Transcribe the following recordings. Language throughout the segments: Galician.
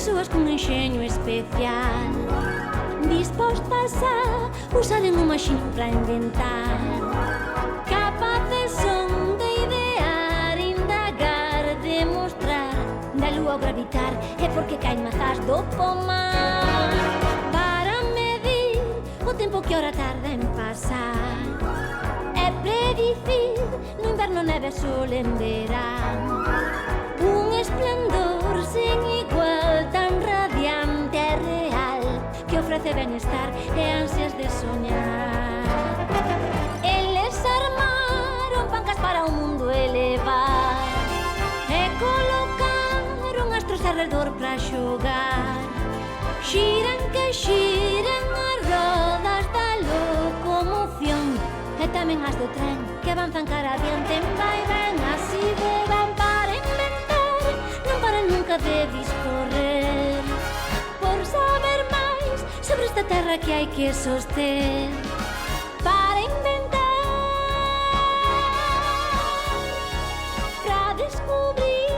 Persoas con enxeño especial, dispostas a usaren o maxín para inventar. Capaces son de idear, indagar, demostrar. Da lúa ao gravitar é porque caen mazás do pomar. Para medir o tempo que ora tarda en pasar, é predicir no inverno neve e sol en verán. Un esplendor sen igual, tan radiante e real, que ofrece benestar e ansias de soñar. Eles armaron pancas para o mundo elevar e colocaron astros arredor para xogar. Xiran que xiran as rodas da locomoción e tamén as do tren que avanzan cara adiante. Vai ben, así van para inventar, non paran nunca de discorrer, por saber máis sobre esta terra que hai que soster. Para inventar, para descubrir.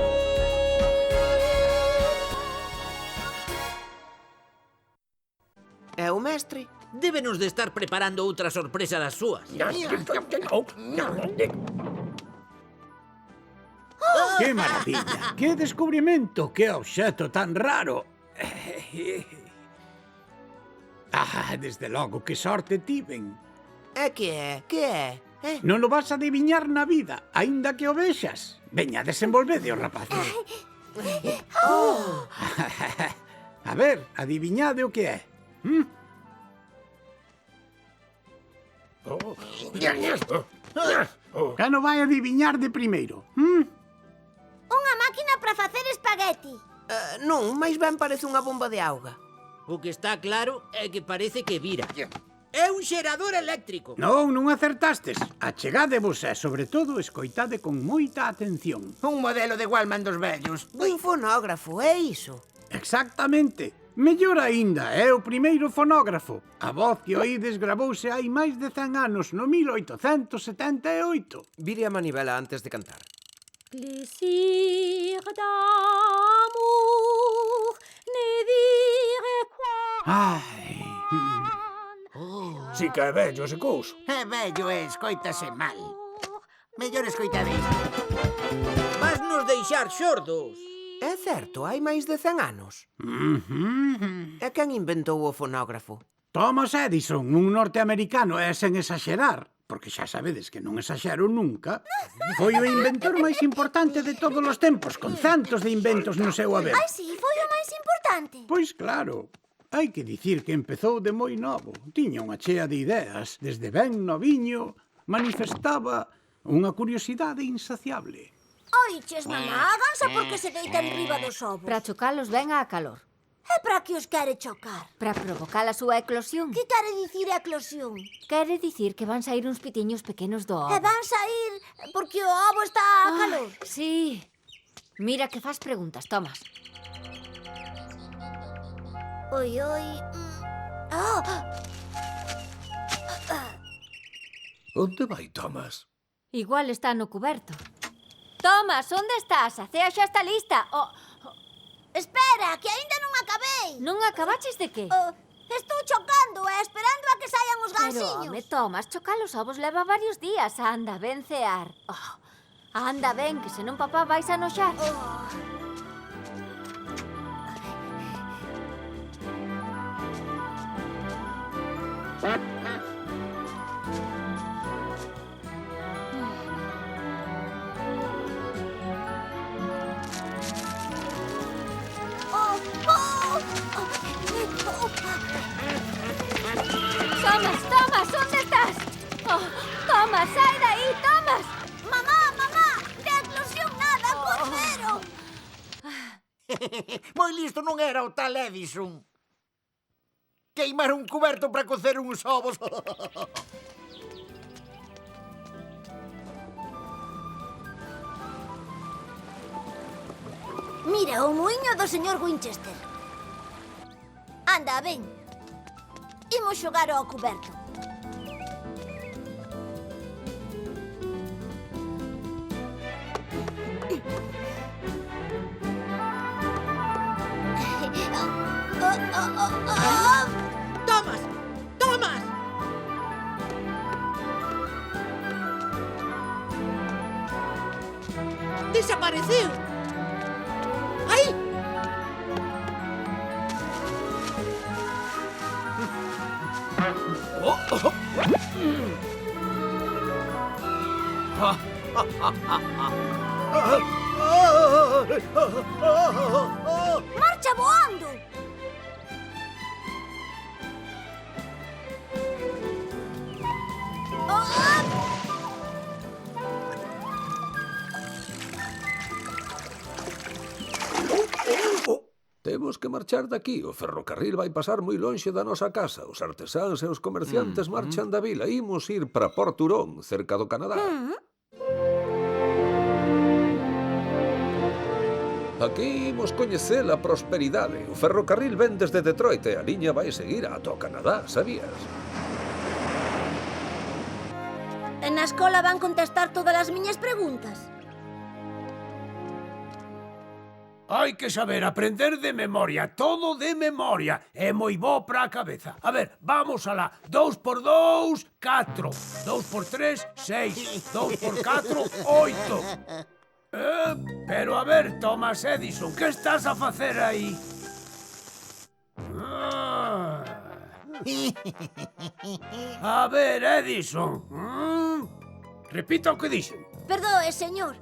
É o mestre. Débenos de estar preparando outra sorpresa das súas. Que maravilla, que descubrimento, que obxecto tan raro. Desde logo, que sorte tiven. É que é? Que é? Non o vas a adiviñar na vida, aínda que o vexas. Veña, desenvolvede os rapaces. A ver, adiviñade o que é. Cano vai adiviñar de primeiro? Unha máquina para facer espagueti. Non, máis ben parece unha bomba de auga. O que está claro é que parece que vira. É un xerador eléctrico. Non acertastes. Achegadevos e, sobre todo, escoitade con moita atención. Un modelo de Wallman dos vellos. Un fonógrafo, é iso? Exactamente. Mellor aínda, é o primeiro fonógrafo. A voz que oídes gravouse hai máis de 100 anos, no 1878. Vire a manivela antes de cantar. Plaisir d'amour, ne dire quoi. Si que é vello ese couso. É vello e escoítase mal. Mellor escoitade isto. Vas nos deixar xordos. É certo, hai máis de 100 anos. E quen inventou o fonógrafo? Thomas Edison, un norteamericano, e sen exaxerar, porque xa sabedes que non exaxero nunca, foi o inventor máis importante de todos os tempos, con centos de inventos no seu haber. Ai, sí, foi o máis importante. Pois claro, hai que dicir que empezou de moi novo. Tiña unha chea de ideas, desde ben noviño, manifestaba unha curiosidade insaciable. Oiches, mamá, a gansa porque se deita enriba dos ovos. Para chocalos ben á calor. É para que os quere chocar. Para provocar a súa eclosión. Que quere dicir eclosión? Quere dicir que van sair uns pitiños pequenos do ovo. E van sair porque o ovo está a calor. Sí. Mira que faz preguntas, Thomas. Oi. Onde vai, Thomas? Igual está no cuberto. Thomas, onde estás? A cea xa está lista. Espera, que aínda non acabei. Non acabaches de que? Estou chocando e esperando a que saian os gansiños. Pero, Thomas, chocar os ovos leva varios días. Anda, ven cear. Anda, ven, que senón papá vais a noxar. Thomas, onde estás? Thomas, sai de aí, Thomas! Mamá, de eclosión nada, cocero. Moi listo non era o tal Edison. Queimar un cuberto para cocer uns ovos. Mira, o muiño do señor Winchester. Anda, ven. Imos xogar ao cuberto. Desapareceu. Ai! Marcha voando! Temos que marchar daqui. O ferrocarril vai pasar moi lonxe da nosa casa. Os artesáns e os comerciantes marchan da vila. Imos ir para Port Huron, cerca do Canadá. Aquí imos coñecer a prosperidade. O ferrocarril ven desde Detroit e a liña vai seguir ata o Canadá, sabías? E na escola van contestar todas as miñas preguntas. Hai que saber aprender de memoria, todo de memoria. É moi bo para a cabeza. A ver, vamos alá. 2 por 2, 4. 2 por 3, 6. 2 por 4, 8. Pero a ver, Thomas Edison, que estás a facer aí? A ver, Edison. Repita o que dixen. Perdoe, señor.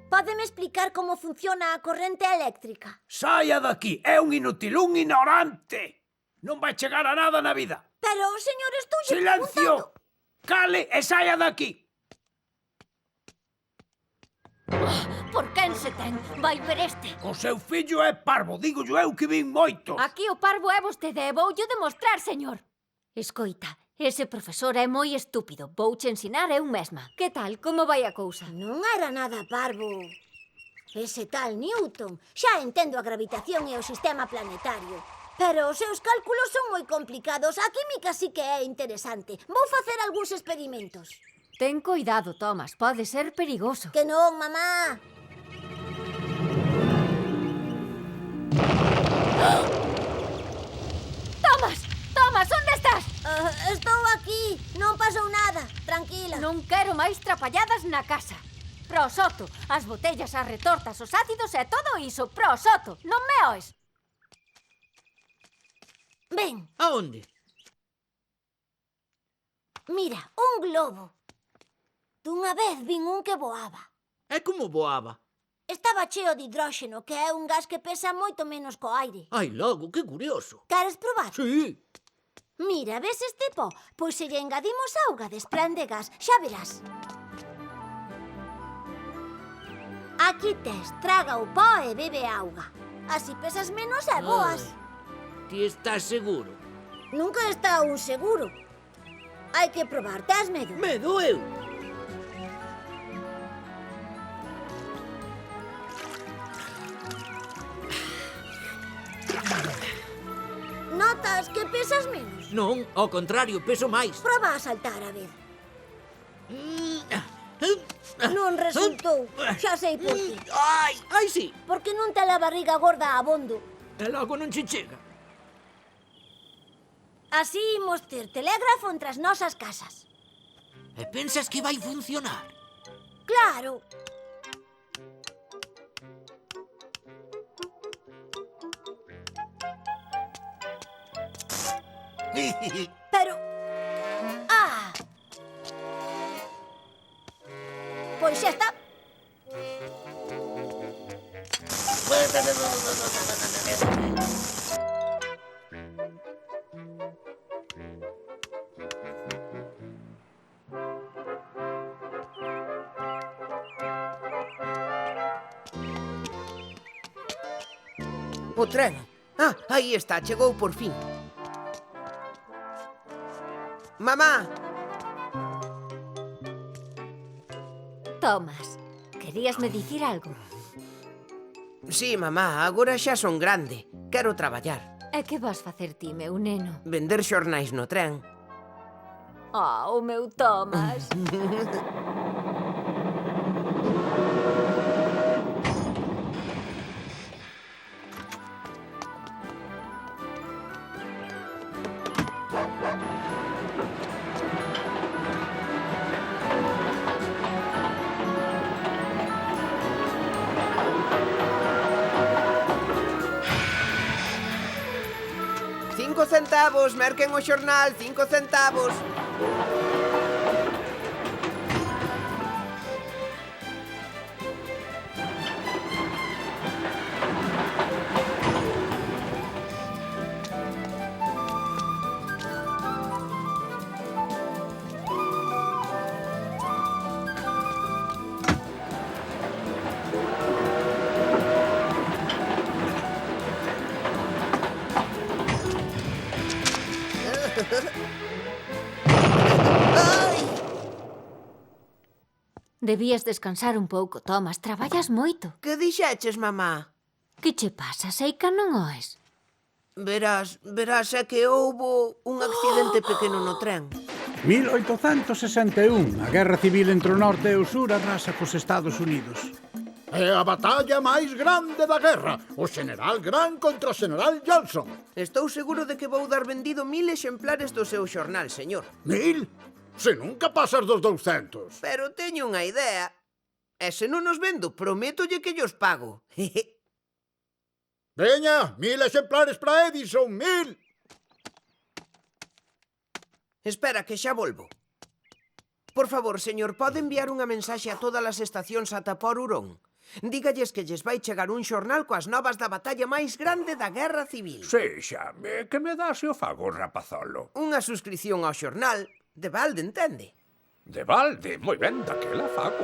Pódeme explicar como funciona a corrente eléctrica? Saia daqui, é un inútil, un ignorante. Non vai chegar a nada na vida. Pero, señor, estou Silencio! Cale e saia daqui. Por quen se ten? Vai ver este. O seu fillo é parvo, digo eu que vin moitos. Aquí o parvo é vostede e voullo demostrar, señor. Escoita, ese profesor é moi estúpido. Vouche ensinar eu mesma. Que tal, como vai a cousa? Non era nada parvo. Ese tal Newton. Xa entendo a gravitación e o sistema planetario. Pero os seus cálculos son moi complicados. A química sí que é interesante. Vou facer algúns experimentos. Ten cuidado, Thomas. Pode ser perigoso. Que non, mamá. Thomas! Thomas, onde estás? Estou aquí. Non pasou nada. Tranquila. Non quero máis trapalladas na casa. Prosoto, as botellas, as retortas, os ácidos e todo iso. Prosoto, non me oes? Ven, Aonde? mira, un globo. Dunha vez vin un que voaba. É como voaba. Estaba cheo de hidróxeno, que é un gas que pesa moito menos co aire. Ai, logo, que curioso. Queres probar? Sí. Mira, ves este pó? Pois se lle engadimos auga, desprende gas. Xa verás. Aquí tes, traga o pó e bebe auga. Así pesas menos e voas. Ti estás seguro? Nunca está un seguro. Hai que probar, tes medo? Medo eu. Notas que pesas menos? Non, ao contrario, peso máis. Proba a saltar a ver. Non resultou. Xa sei por qué. Ai, sí. Porque non te la barriga gorda abondo. E logo non che chega. Así imos ter telégrafo entre as nosas casas. E pensas que vai funcionar? Claro. Pero... Pois xa está. O tren. Aí está, chegou por fin. Mamá! Thomas, queríasme dicir algo? Sí, mamá, agora xa son grande. Quero traballar. E que vas facer ti, meu neno? Vender xornais no tren. O meu Thomas. centavos, merquen o xornal, 5 centavos. Debías descansar un pouco, Thomas. Traballas moito. Que dixeches, mamá? Que che pasa, Seica, non oes? Verás, é que houbo un accidente pequeno no tren. 1861, a Guerra Civil entre o norte e o sur arrasa cos Estados Unidos. É a batalla máis grande da guerra. O General Grant contra o General Johnson. Estou seguro de que vou dar vendido 1000 exemplares do seu xornal, señor. 1000? Se nunca pasas dos 200. Pero teño unha idea. E se non os vendo, prométolle que llos pago. Veña, 1000 exemplares para Edison, 1000. Espera, que xa volvo. Por favor, señor, pode enviar unha mensaxe a todas as estacións ata por Hurón? Dígalles que lles vai chegar un xornal coas novas da batalla máis grande da Guerra Civil. Sexa, que me dá se o fago, rapazolo? Unha suscripción ao xornal, de balde, entende? De balde, moi ben, daquela fago.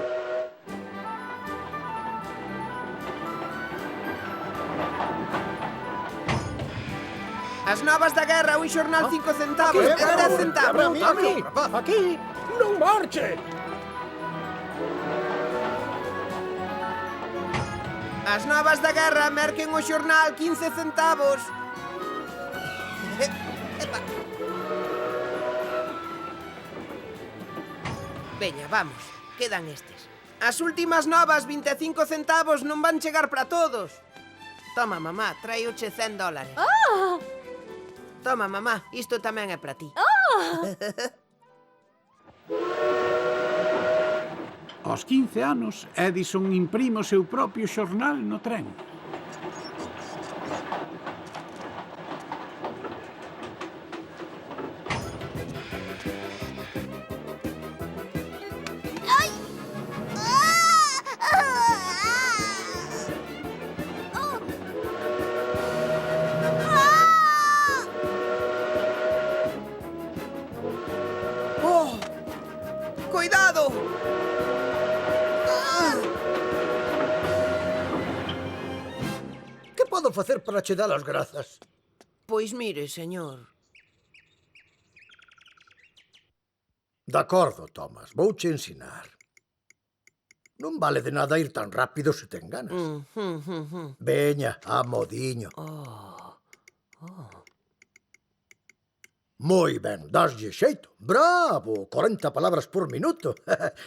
As novas da guerra, un xornal 5 centavos, e 10 centavos. Aquí, non marche. As novas da guerra, merquen o xornal 15 centavos. Veña, vamos, quedan estes. As últimas novas, 25 centavos, non van chegar para todos. Toma, mamá, traioche $100. Oh! Toma, mamá, isto tamén é para ti. Aos 15 anos, Edison imprime o seu propio xornal no tren. Oh! Cuidado! Que podo facer para che dar as grazas? Pois mire, señor. De acordo, Thomas, vouche ensinar. Non vale de nada ir tan rápido se ten ganas. Veña, a modiño. Moi ben, daslle xeito. Bravo, 40 palabras por minuto.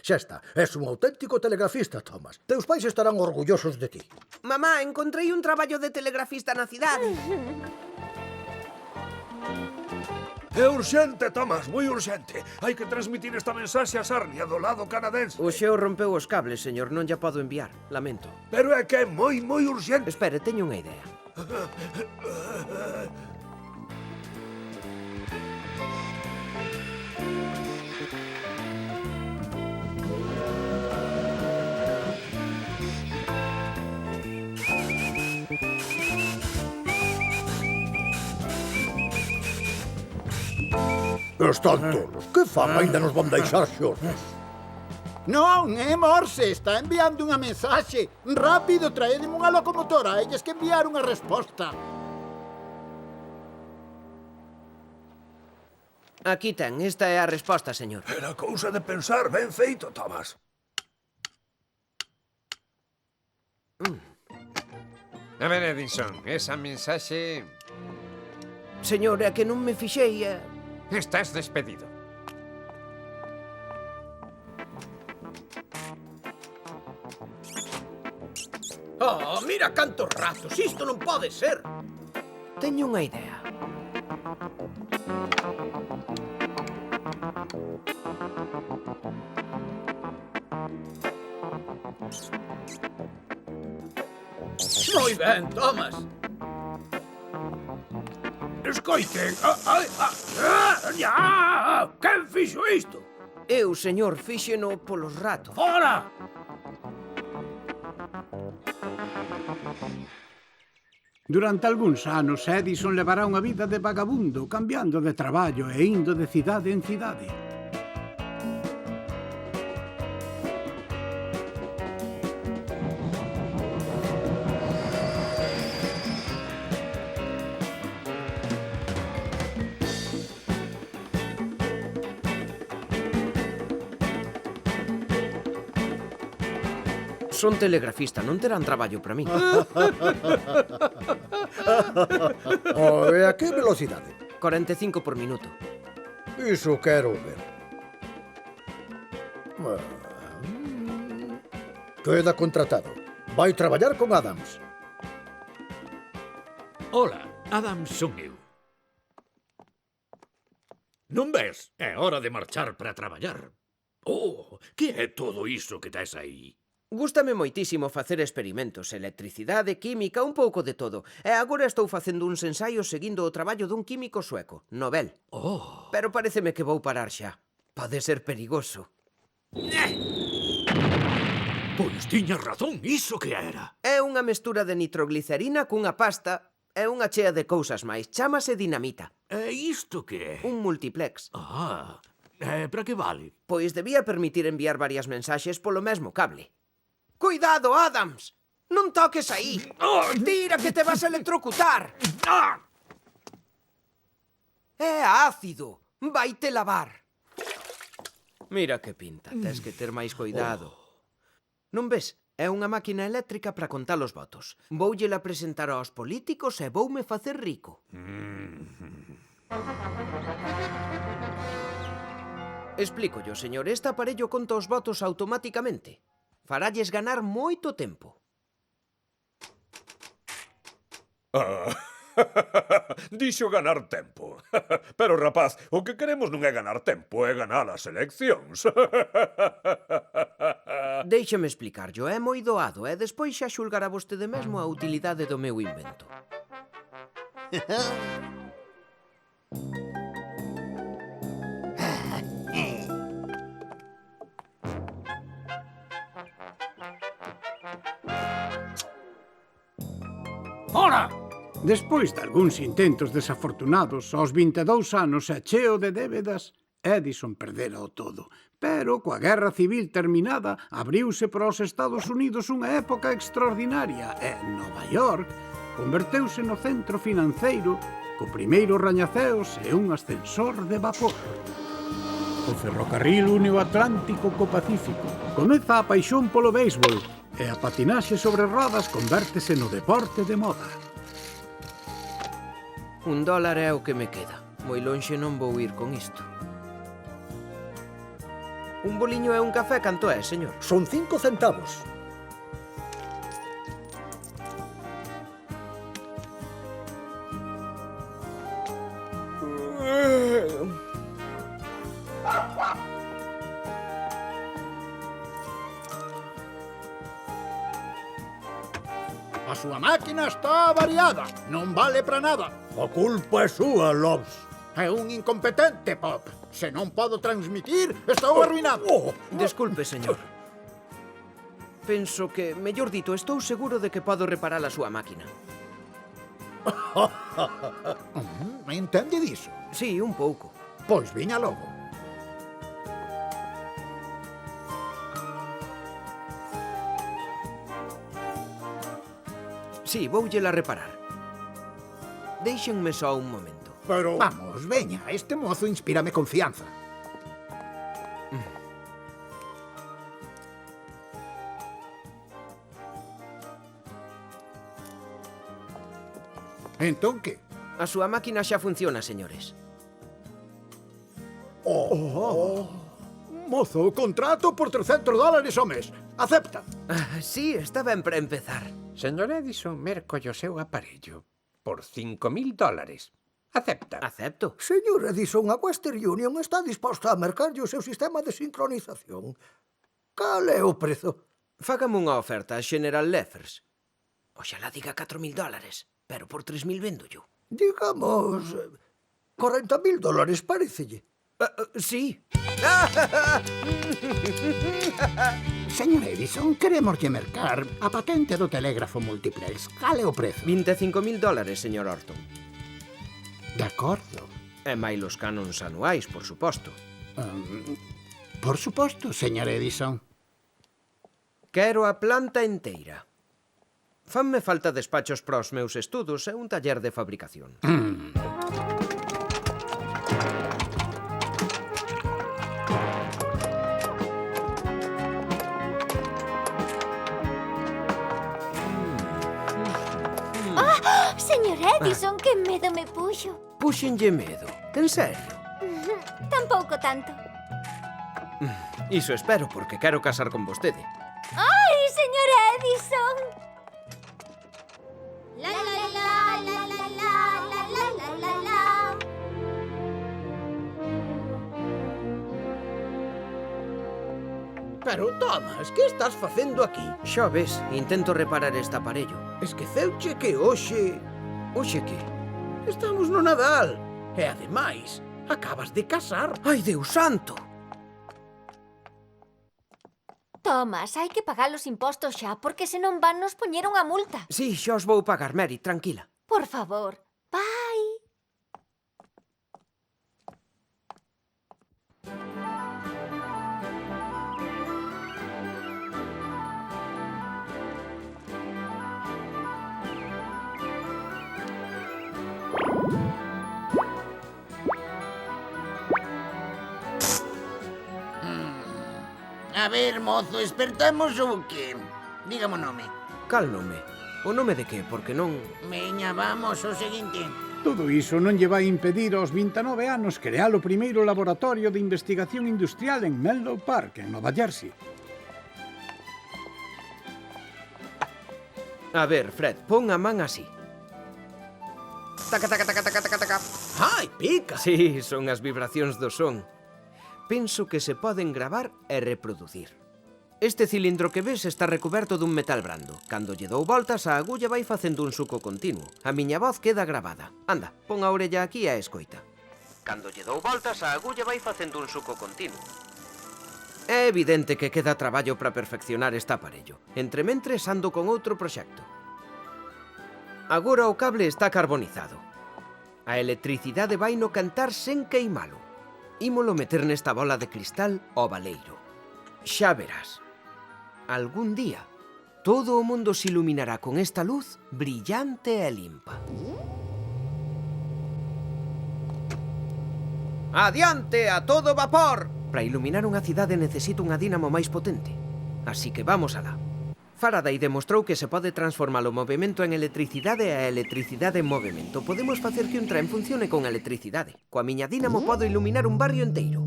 Xa está, és un auténtico telegrafista, Thomas. Teus pais estarán orgullosos de ti. Mamá, encontrei un traballo de telegrafista na cidade. É urxente, Thomas, moi urxente. Hai que transmitir esta mensaxe a Sarnia do lado canadense. O xeo rompeu os cables, señor, non lla podo enviar. Lamento. Pero é que é moi urxente. Espere, teño unha idea. Están tolos. Que fan? Ainda nos van deixar xordos. Non, é Morse, está enviando unha mensaxe. Rápido, traedeme unha locomotora, elles que enviar unha resposta. Aquí ten, esta é a resposta, señor. Era cousa de pensar, ben feito, Thomas. A ver, Edison, esa mensaxe... Señor, é que non me fixei... Estás despedido. Oh, mira cantos ratos, isto non pode ser. Teño unha idea. Moi ben, Thomas. Escoiten. Quen fixo isto? Eu, señor, fíxeno polos ratos. Fora! Durante algúns anos, Edison levará unha vida de vagabundo, cambiando de traballo e indo de cidade en cidade. Son telegrafista, non terán traballo para min. E a que velocidade? 45 por minuto. Iso quero ver. Queda contratado. Vai traballar con Adams. Ola, Adams son eu. Non ves? É hora de marchar para traballar. Oh, que é todo iso que tes aí? Gústame moitísimo facer experimentos, electricidade, química, un pouco de todo. E agora estou facendo uns ensaios seguindo o traballo dun químico sueco, Nobel. Oh. Pero pareceme que vou parar xa. Pode ser perigoso. Pois tiñas razón, iso que era. É unha mestura de nitroglicerina cunha pasta e unha chea de cousas máis. Chámase dinamita. E isto que é? Un multiplex. Ah, para que vale? Pois debía permitir enviar varias mensaxes polo mesmo cable. Cuidado, Adams! Non toques aí! Tira que te vas a electrocutar! É ácido! Vaite lavar! Mira que pinta, tes que ter máis cuidado. Non ves? É unha máquina eléctrica para contar os votos. Voullela presentar aos políticos e voume facer rico. Explícollo, señor. Este aparello conta os votos automáticamente. Faralles ganar moito tempo. Dixo ganar tempo. Pero, rapaz, o que queremos non é ganar tempo, é ganar as eleccións. Déixeme explicarllo, é moi doado, e despois xa xulgará vostede mesmo a utilidade do meu invento. Fora! Despois de algúns intentos desafortunados, aos 22 anos e cheo de débedas, Edison perdera o todo. Pero, coa guerra civil terminada, abriuse para os Estados Unidos unha época extraordinaria e Nova York converteuse no centro financeiro co primeiro rañaceos e un ascensor de vapor. O ferrocarril une o Atlántico co Pacífico. Comeza a paixón polo béisbol e a patinaxe sobre rodas convértese no deporte de moda. $1 é o que me queda. Moi lonxe non vou ir con isto. Un boliño e un café canto é, señor? Son 5 centavos. A súa máquina está avariada. Non vale para nada. A culpa é súa, Loves. É un incompetente, Pop. Se non podo transmitir, estou arruinado. Desculpe, señor. Penso que, mellor dito, estou seguro de que podo reparar a súa máquina. Entende diso? Sí, un pouco. Pois viña logo. Sí, voulla reparar. Déixenme só un momento. Pero... Vamos, veña, este mozo inspírame confianza. Entón que? A súa máquina xa funciona, señores. Mozo, contrato por $300 ao mes. Acepta. Sí, está ben para empezar. Señor Edison, mercollo o seu aparello por $5.000. Acepta. Acepto. Señor Edison, a Western Union está disposta a mercarlle o seu sistema de sincronización. Cal é o prezo? Fágame unha oferta a General Leffers. Oxalá diga $4.000, pero por 3.000 véndollo. Digamos, 40.000 dólares, parecelle. Sí. Señor Edison, queremos lle mercar a patente do telégrafo multiplex. Cal é o prezo? 25.000 dólares, señor Orton. De acordo. E máis os canons anuais, por suposto. Por suposto, señor Edison. Quero a planta enteira. Fanme falta despachos para os meus estudos e un taller de fabricación. Señor Edison, que medo me puxo. Púxenlle medo. En serio? Tampouco tanto. Iso espero, porque quero casar con vostede. Ai, señor Edison! La la la la la la la la la la la. Pero, Thomas, que estás facendo aquí? Xa ves, intento reparar este aparello. Esqueceuche que hoxe... Oxe, que? Estamos no Nadal. E, ademais, acabas de casar. Ai, Deus santo! Thomas, hai que pagar os impostos xa, porque senón van nos poñer unha multa. Sí, xa os vou pagar, Mary, tranquila. Por favor. Bye. A ver, mozo, espertamos ou que? Dígame o nome. Cal nome? O nome de que? Porque non... Veña, vamos, o seguinte. Todo iso non lle vai impedir aos 29 anos crear o primeiro laboratorio de investigación industrial en Menlo Park, en Nova Jersey. A ver, Fred, pon a man así. Taca, taca, taca, taca, taca, taca. Ai, pica! Sí, son as vibracións do son. Penso que se poden gravar e reproducir. Este cilindro que ves está recuberto dun metal brando. Cando lle dou voltas, a agulla vai facendo un suco continuo. A miña voz queda gravada. Anda, pon a orella aquí e escoita. Cando lle dou voltas, a agulla vai facendo un suco continuo. É evidente que queda traballo para perfeccionar este aparello. Entre mentres ando con outro proxecto. Agora o cable está carbonizado. A electricidade vai no cantar sen queimalo. Ímolo meter nesta bola de cristal ao baleiro. Xa verás. Algún día, todo o mundo se iluminará con esta luz brillante e limpa. Adiante a todo vapor! Para iluminar unha cidade necesito unha dínamo máis potente. Así que vamos alá. Faraday demostrou que se pode transformar o movimento en electricidade e a electricidade en movimento. Podemos facer que un tren funcione con electricidade. Coa miña dínamo podo iluminar un barrio inteiro.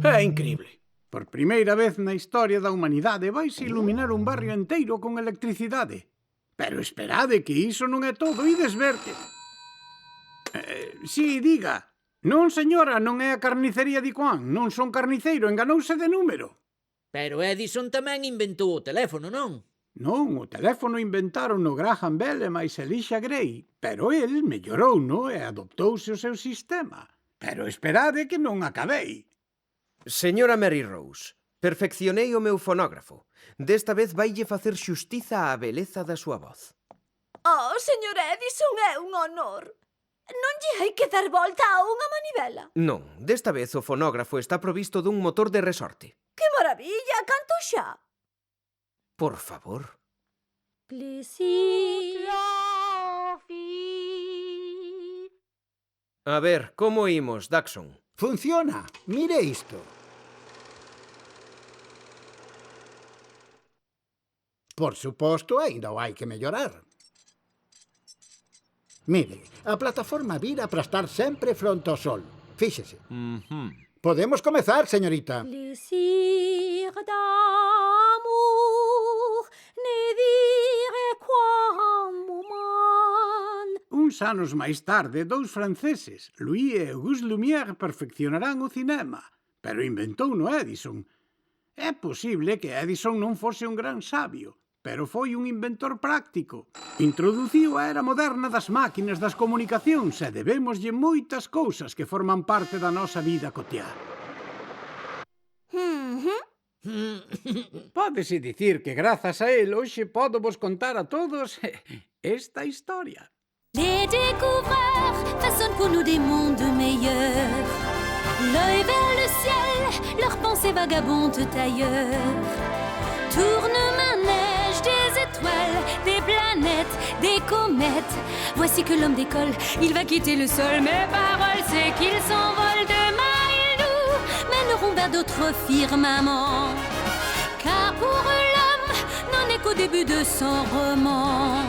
É increíble. Por primeira vez na historia da humanidade vais iluminar un barrio inteiro con electricidade. Pero esperade que iso non é todo, ides ver que... Si, diga. Non, señora, non é a carnicería de Juan. Non son carniceiro, enganouse de número. Pero Edison tamén inventou o teléfono, non? Non, o teléfono inventaron no Graham Bell e máis Elisha Gray, pero el mellorouno e adoptouse o seu sistema. Pero esperade que non acabei. Señora Mary Rose, perfeccionei o meu fonógrafo. Desta vez vaille facer xustiza á beleza da súa voz. Oh, señor Edison, é un honor. Non lle hai que dar volta a unha manivela. Non, desta vez o fonógrafo está provisto dun motor de resorte. Que maravilla, canto xa. Por favor. A ver, como imos, Daxon? Funciona. Mire isto. Por suposto, aínda o hai que mellorar. Mire, a plataforma vira para estar sempre fronte ao sol. Fíxese. Podemos comezar, señorita. Plaisir d'amour, ne dire quoi moment. Uns anos máis tarde, dous franceses, Louis e Auguste Lumière, perfeccionarán o cinema, pero inventouno Edison. É posible que Edison non fose un gran sabio, pero foi un inventor práctico. Introduciu a era moderna das máquinas das comunicacións e debémoslle moitas cousas que forman parte da nosa vida cotiá. Pódese dicir que grazas a él hoxe podo vos contar a todos esta historia. Les découvreurs façonnent pour nous des mondes meilleurs. L'œil vers le ciel, leurs pensées vagabondent ailleurs. Tourne-manège des étoiles, des planètes, des comètes. Voici que l'homme décolle, il va quitter le sol. Mes paroles, c'est qu'il s'envole. Demain, ils nous mèneront vers d'autres firmaments. Car pour l'homme, n'en est qu'au début de son roman.